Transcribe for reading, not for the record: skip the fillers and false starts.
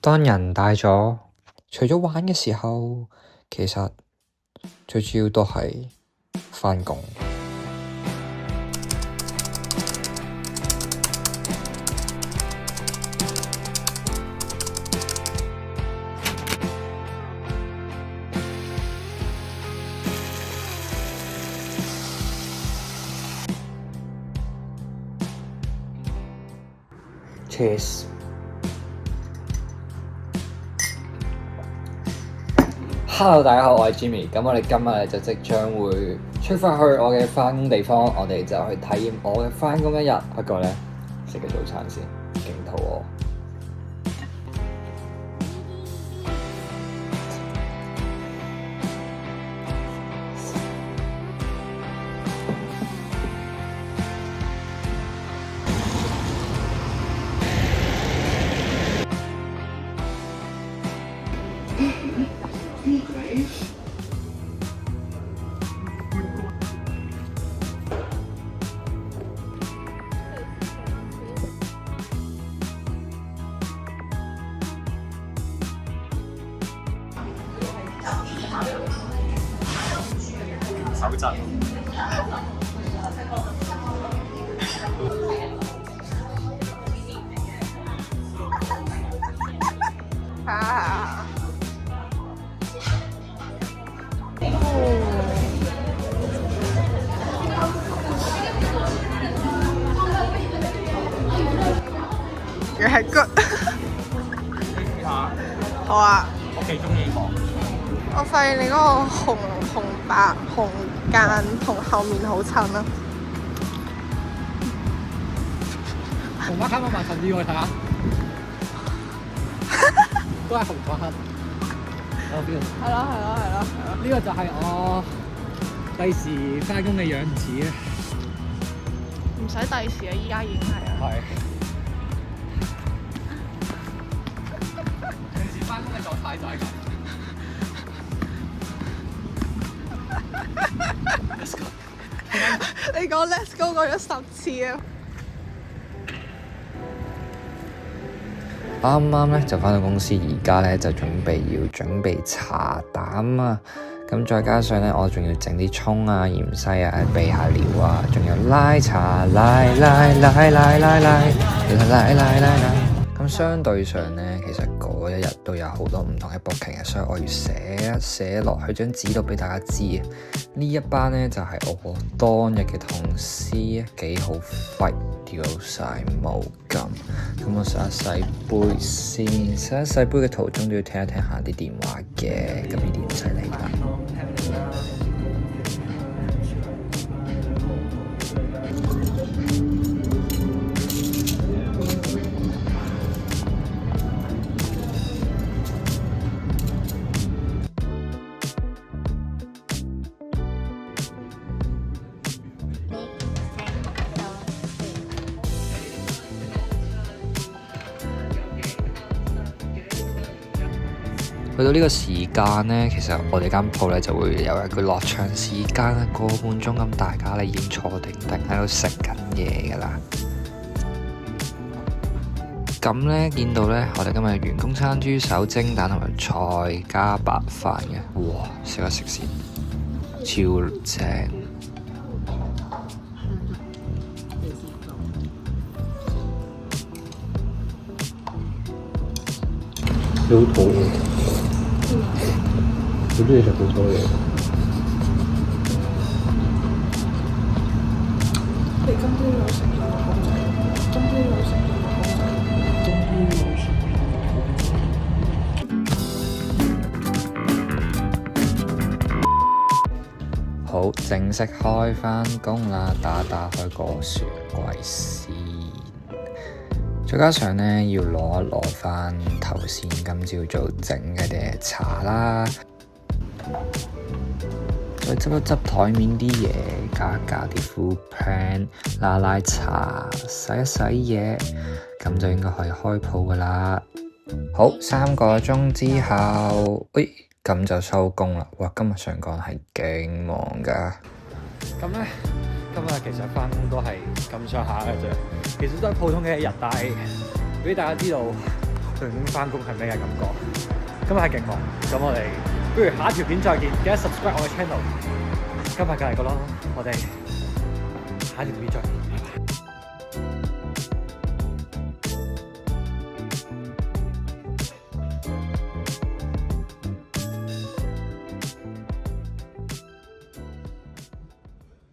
當人大咗，除咗玩嘅時候，其實最主要都係返工。Cheers！ Hello， 大家好，我係 Jimmy。咁我哋今日就即將會出發去我嘅返工地方，我哋就去體驗我嘅返工一日。不過呢，食個早餐先，勁肚餓。手震。又係 good。好啊。我幾中意我。我發現你嗰個紅白紅間同後面好襯啊！紅白黑咪襯啲，我睇下，都係紅白黑。係咯。呢個就係我第時返工嘅樣子啊！唔使第時啊，依家已經係啊。係。平時返工嘅狀態就係咁。你講 Let's go 講咗10次啊！啱啱咧就返到公司，而家咧就準備茶膽啊！咁再加上咧，我仲要整啲葱啊、芫茜啊、備下料啊，仲有拉茶，拉。咁相對上咧，其實嗰一日都有好多唔同嘅 booking 嘅，所以我要寫落去張紙度俾大家知啊！呢一班咧就係我當日嘅同事啊，幾好廢，掉晒毛巾。咁我洗一洗杯先，洗一洗杯嘅途中都要聽一聽下啲電話嘅，咁呢啲唔使理啦。去到呢個時間呢，其實我哋間鋪呢就會有一個落場時間啦，個半鐘咁，大家呢已經坐定喺度食緊嘢㗎啦。咁呢，見到呢，我哋今日員工餐豬手蒸蛋同埋菜加白飯嘅，哇！食一食先，超正。你好肚餓，好中意食好多嘢。你今朝有食咗個公仔？今朝有食咗個公仔？好，正式開返工啦！打開個雪櫃先。再加上呢，要攞一攞返頭先今朝早整嘅啲茶啦，再執一執台面啲嘢，加啲 food plan， 拉茶，洗一洗嘢，咁就應該可以開鋪噶啦。好，3個鐘之後，咁就收工啦。哇，今日上崗係勁忙噶。咁咧，今日其實返工都係咁上下嘅啫，其實都係普通嘅一日，但係俾大家知道，究竟翻工係咩嘅感覺？今日係勁忙，咁我哋不如下一條片再見，記得 subscribe 我嘅 channel。今日就係咁咯，我哋下一條片再見。拜拜。